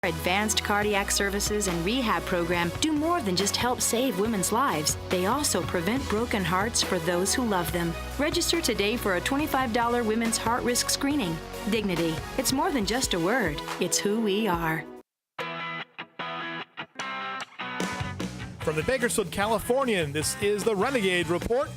Advanced cardiac services and rehab program do more than just help save women's lives. They also prevent broken hearts for those who love them. Register today for a $25 women's heart risk screening. Dignity. It's more than just a word. It's who we are. From the Bakersfield Californian, this is the Renegade Report.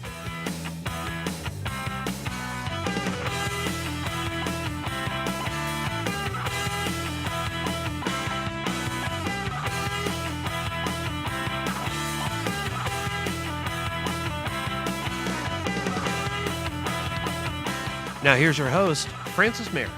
Now here's your host, Francis Mayer.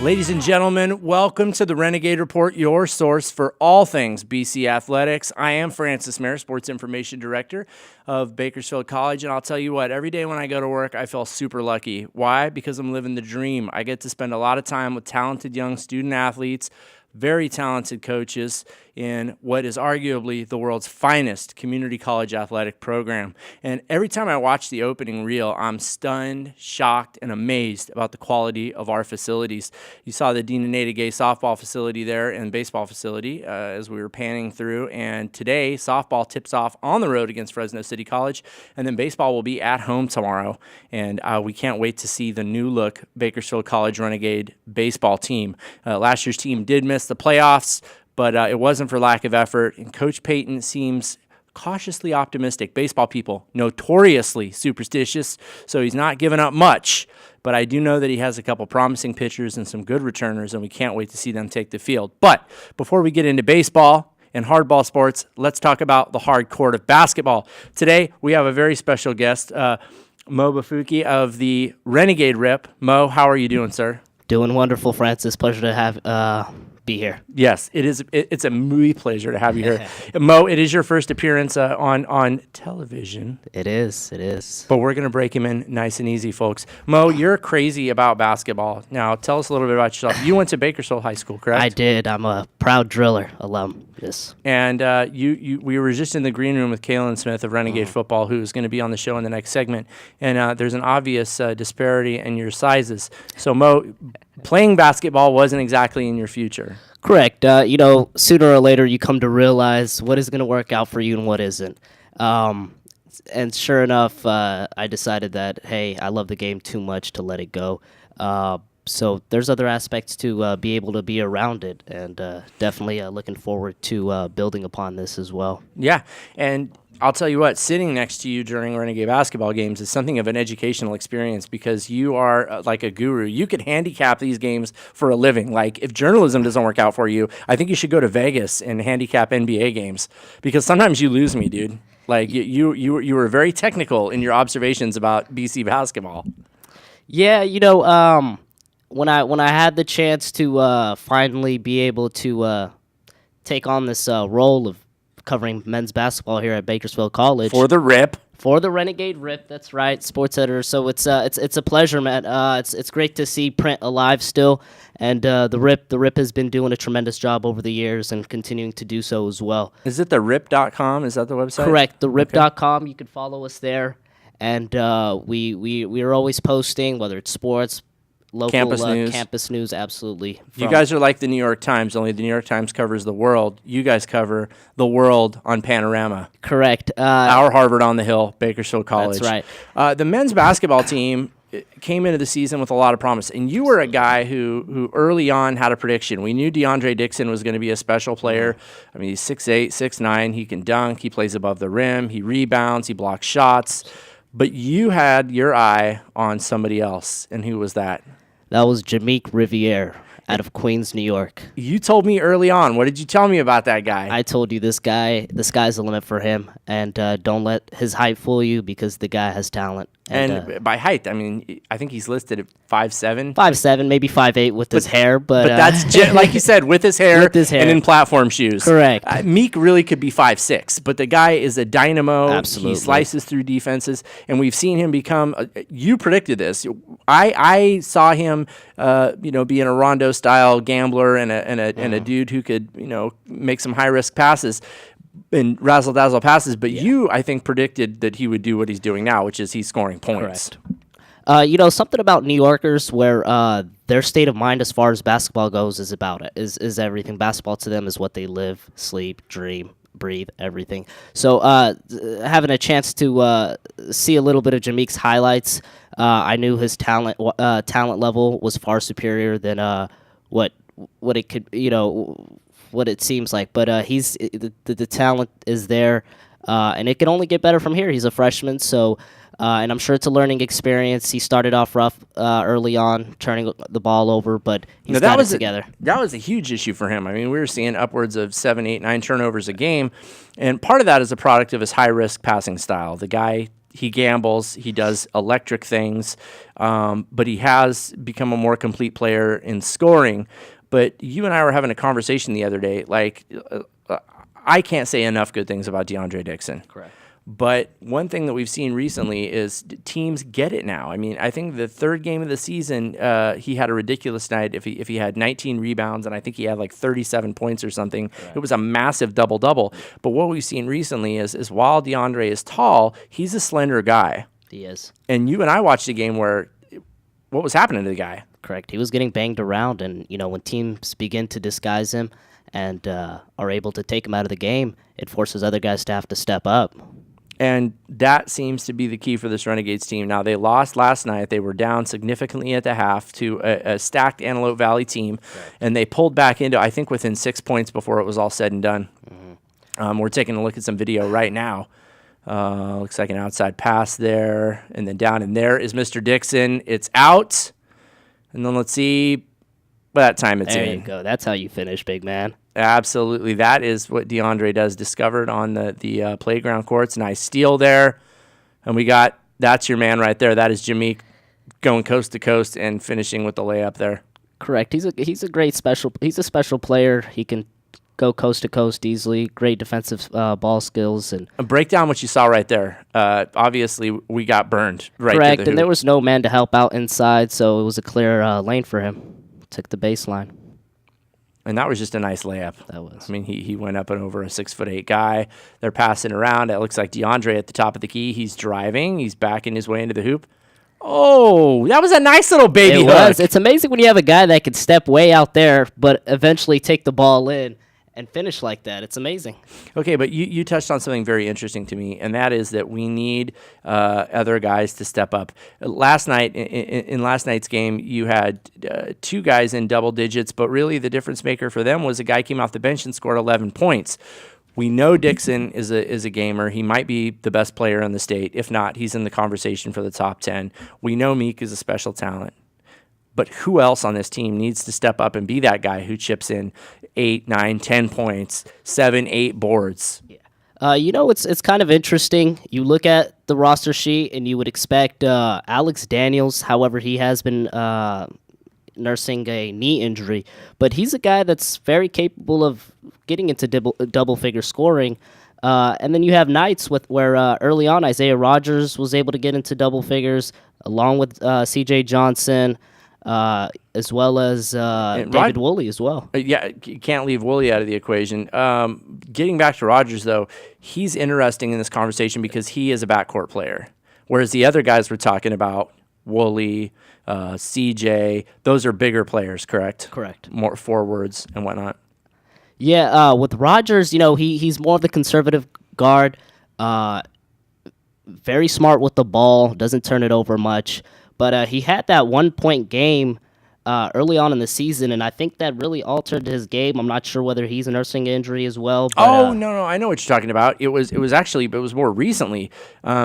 Ladies and gentlemen, welcome to the Renegade Report, your source for all things BC athletics. I am Francis Mayer, Sports Information Director of Bakersfield College, and I'll tell you what, every day when I go to work, I feel super lucky. Why? Because I'm living the dream. I get to spend a lot of time with talented young student athletes, very talented coaches in what is arguably the world's finest community college athletic program. And every time I watch the opening reel, I'm stunned, shocked, and amazed about the quality of our facilities. You saw the Dean and Nada Gay softball facility there and baseball facility as we were panning through. And today, softball tips off on the road against Fresno City College, and then baseball will be at home tomorrow. And we can't wait to see the new look Bakersfield College Renegade baseball team. Last year's team did miss the playoffs, but it wasn't for lack of effort, and Coach Payton seems cautiously optimistic. Baseball people, notoriously superstitious, so he's not giving up much, but I do know that he has a couple promising pitchers and some good returners, and we can't wait to see them take the field. But before we get into baseball and hardball sports, let's talk about the hard court of basketball. Today, we have a very special guest, Mo Bafuki of the Renegade Rip. Mo, how are you doing, sir? Doing wonderful, Francis. Pleasure to have be here. Yes, it is. It's a muy pleasure to have you here. Mo, it is your first appearance on television. It is. But we're going to break him in nice and easy, folks. Mo, you're crazy about basketball. Now, tell us a little bit about yourself. You went to Bakersfield High School, correct? I did. I'm a proud driller alum. Yes. And we were just in the green room with Kaylin Smith of Renegade Football, who's going to be on the show in the next segment. And there's an obvious disparity in your sizes. So, Mo, playing basketball wasn't exactly in your future. Correct. Sooner or later you come to realize what is going to work out for you and what isn't. And sure enough, I decided that, hey, I love the game too much to let it go. So there's other aspects to be able to be around it, and definitely looking forward to building upon this as well. Yeah, and I'll tell you what, sitting next to you during Renegade basketball games is something of an educational experience because you are like a guru. You could handicap these games for a living. Like, if journalism doesn't work out for you, I think you should go to Vegas and handicap NBA games because sometimes you lose me, dude. Like, you were very technical in your observations about BC basketball. Yeah, when I had the chance to finally be able to take on this role of covering men's basketball here at Bakersfield College for the Rip, for the Renegade Rip, that's right, sports editor. So it's a pleasure, man. It's great to see print alive still, and the Rip has been doing a tremendous job over the years and continuing to do so as well. Is it the rip.com? Is that the website? Correct, the rip.com. You can follow us there, and we are always posting, whether it's sports, local campus news, absolutely. You guys are like the New York Times, only the New York Times covers the world. You guys cover the world on Panorama. Correct. Our Harvard on the Hill, Bakersfield College. That's right. The men's basketball team came into the season with a lot of promise, and you were a guy who early on had a prediction. We knew DeAndre Dixon was going to be a special player. I mean, he's 6'8", 6'9", he can dunk, he plays above the rim, he rebounds, he blocks shots. But you had your eye on somebody else, and who was that? That was Jameek Riviere out of Queens, New York. You told me early on. What did you tell me about that guy? I told you the sky's the limit for him, and don't let his height fool you because the guy has talent. And by height, I mean, I think he's listed at 5'7". 5'7", maybe 5'8" with his hair. But that's, like you said, with his hair, and in platform shoes. Correct. Meek really could be 5'6", but the guy is a dynamo. Absolutely. He slices through defenses, and we've seen him become, you predicted this. I saw him, being a Rondo-style gambler and a dude who could, make some high-risk passes and razzle-dazzle passes, but you, I think, predicted that he would do what he's doing now, which is he's scoring points. Correct. Something about New Yorkers where their state of mind as far as basketball goes is about it. Is everything. Basketball to them is what they live, sleep, dream, breathe, everything. So having a chance to see a little bit of Jameek's highlights, I knew his talent level was far superior than what it could, what it seems like. But he's the talent is there, and it can only get better from here. He's a freshman, so. And I'm sure it's a learning experience. He started off rough early on, turning the ball over, but he's got it together. That was a huge issue for him. I mean, we were seeing upwards of 7, 8, 9 turnovers a game, and part of that is a product of his high-risk passing style. The guy, he gambles, he does electric things, but he has become a more complete player in scoring. But you and I were having a conversation the other day. I can't say enough good things about DeAndre Dixon. Correct. But one thing that we've seen recently is teams get it now. I mean, I think the third game of the season, he had a ridiculous night. If he had 19 rebounds, and I think he had like 37 points or something, right. It was a massive double-double. But what we've seen recently is while DeAndre is tall, he's a slender guy. He is. And you and I watched a game where what was happening to the guy? Correct. He was getting banged around, and when teams begin to disguise him and are able to take him out of the game, it forces other guys to have to step up. And that seems to be the key for this Renegades team. Now, they lost last night. They were down significantly at the half to a stacked Antelope Valley team, right. And they pulled back into, I think, within 6 points before it was all said and done. Mm-hmm. We're taking a look at some video right now. Looks like an outside pass there. And then down in there is Mr. Dixon. It's out. And then let's see what that time it's in. There you go. That's how you finish, big man. Absolutely. That is what DeAndre does. Discovered on the playground courts. Nice steal there. And that's your man right there. That is Jameek going coast to coast and finishing with the layup there. Correct. He's a great he's a special player. He can go coast to coast easily. Great defensive ball skills. And break down what you saw right there. Obviously, we got burned right correct. To the hoop. And there was no man to help out inside, so it was a clear lane for him. Took the baseline. And that was just a nice layup. That was. I mean, he went up and over a 6'8" guy. They're passing around. It looks like DeAndre at the top of the key. He's driving. He's backing his way into the hoop. Oh, that was a nice little baby hook. It's amazing when you have a guy that can step way out there, but eventually take the ball in and finish like that. It's amazing. Okay, but you touched on something very interesting to me, and that is that we need other guys to step up. Last night, in last night's game, you had 2 guys in double digits, but really the difference maker for them was a guy came off the bench and scored 11 points. We know Dixon is a gamer. He might be the best player in the state. If not, he's in the conversation for the top 10. We know Meek is a special talent. But who else on this team needs to step up and be that guy who chips in 8, 9, 10 points, 7, 8 boards? Yeah. It's kind of interesting. You look at the roster sheet and you would expect Alex Daniels, however, he has been nursing a knee injury, but he's a guy that's very capable of getting into double-figure scoring. And then you have nights where early on Isaiah Rogers was able to get into double figures, along with C.J. Johnson, as well as David Woolley as well. Yeah, you can't leave Woolley out of the equation. Getting back to Rogers, though, he's interesting in this conversation because he is a backcourt player, whereas the other guys we're talking about, Woolley, CJ, those are bigger players, correct? Correct. More forwards and whatnot. Yeah, with Rogers, he's more of the conservative guard, very smart with the ball, doesn't turn it over much. But he had that 1-point game early on in the season, and I think that really altered his game. I'm not sure whether he's nursing an injury as well. But, no, I know what you're talking about. It was more recently.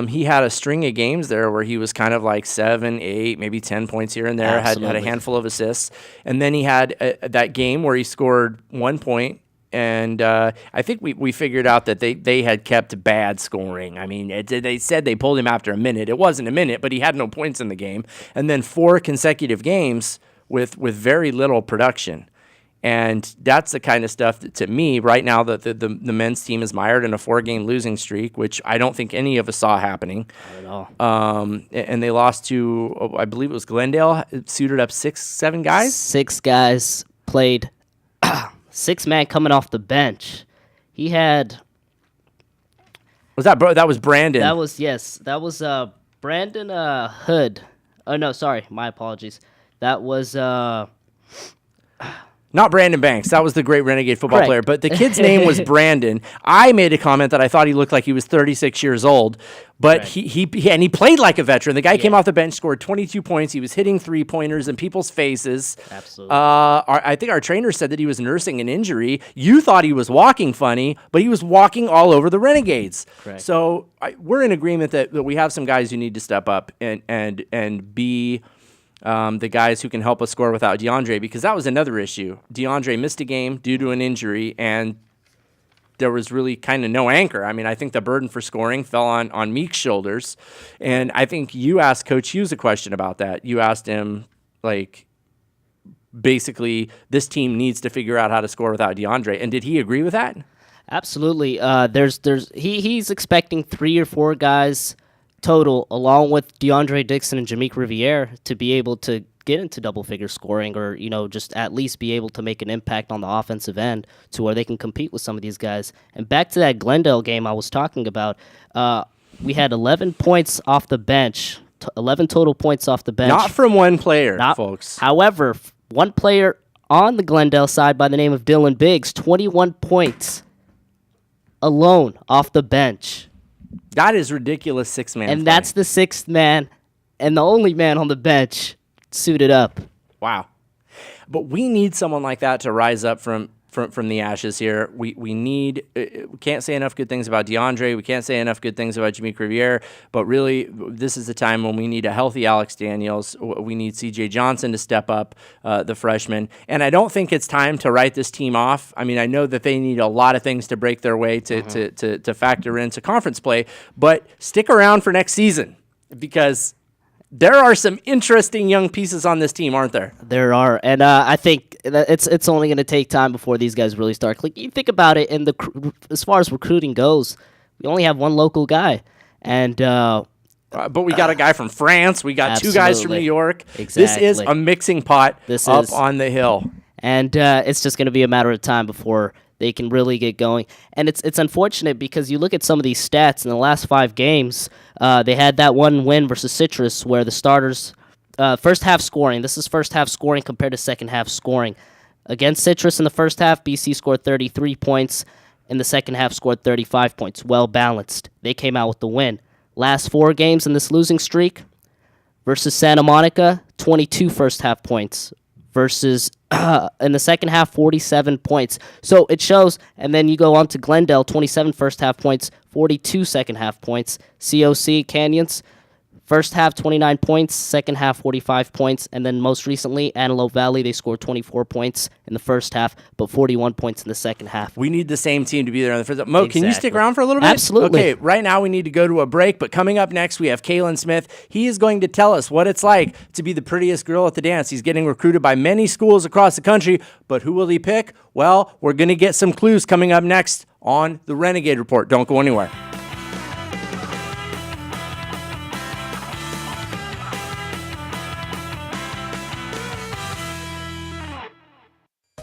He had a string of games there where he was kind of like 7, 8, maybe 10 points here and there. Had a handful of assists, and then he had that game where he scored 1 point. And I think we figured out that they had kept bad scoring. I mean, they said they pulled him after a minute. It wasn't a minute, but he had no points in the game. And then 4 consecutive games with very little production. And that's the kind of stuff that, to me, right now, the men's team is mired in a 4-game losing streak, which I don't think any of us saw happening. Not at all. And they lost to, I believe it was Glendale, suited up 6, 7 guys? 6 guys played. 6-man coming off the bench. He had. That was Brandon. That was Brandon Hood. Oh no, sorry, my apologies. That was Not Brandon Banks. That was the great Renegade football Correct. player. But the kid's name was Brandon. I made a comment that I thought he looked like he was 36 years old. But Correct. he played like a veteran. The guy came off the bench, scored 22 points. He was hitting 3-pointers in people's faces. Absolutely. I think our trainer said that he was nursing an injury. You thought he was walking funny, but he was walking all over the Renegades. Correct. So we're in agreement that we have some guys who need to step up and be the guys who can help us score without DeAndre, because that was another issue. DeAndre missed a game due to an injury, and there was really kind of no anchor. I mean, I think the burden for scoring fell on Meek's shoulders, and I think you asked Coach Hughes a question about that. You asked him, like, basically, this team needs to figure out how to score without DeAndre, and did he agree with that? Absolutely. He's expecting 3 or 4 guys total, along with DeAndre Dixon and Jameek Riviere, to be able to get into double-figure scoring, or just at least be able to make an impact on the offensive end to where they can compete with some of these guys. And back to that Glendale game I was talking about, we had 11 points off the bench, 11 total points off the bench. Not from one player, folks. However, one player on the Glendale side by the name of Dylan Biggs, 21 points alone off the bench. That is ridiculous, 6-man And play. that's the 6th man and the only man on the bench suited up. Wow. But we need someone like that to rise up from the ashes here. We need, we can't say enough good things about DeAndre. We can't say enough good things about Jameek Riviere. But really, this is the time when we need a healthy Alex Daniels. We need C.J. Johnson to step up, the freshman. And I don't think it's time to write this team off. I mean, I know that they need a lot of things to break their way to factor into conference play. But stick around for next season, because there are some interesting young pieces on this team, aren't there? There are, and I think that it's only going to take time before these guys really start clicking. You think about it, as far as recruiting goes, we only have one local guy, and but we got a guy from France. We got 2 guys from New York. Exactly. This is a mixing pot on the hill. And it's just going to be a matter of time before they can really get going. And it's unfortunate because you look at some of these stats in the last 5 games. They had that one win versus Citrus where the starters, first half scoring. This is first half scoring compared to second half scoring. Against Citrus in the first half, BC scored 33 points. In the second half, scored 35 points. Well balanced. They came out with the win. Last 4 games in this losing streak versus Santa Monica, 22 first half points. Versus in the second half, 47 points. So it shows, and then you go on to Glendale, 27 first half points, 42 second half points. COC, Canyons, first half 29 points, second half 45 points, and then most recently, Antelope Valley, they scored 24 points in the first half, but 41 points in the second half. We need the same team to be there in the first half. Mo, can you stick around for a little bit? Absolutely. Okay, right now we need to go to a break, but coming up next, we have Kalen Smith. He is going to tell us what it's like to be the prettiest girl at the dance. He's getting recruited by many schools across the country, but who will he pick? Well, we're going to get some clues coming up next on the Renegade Report. Don't go anywhere.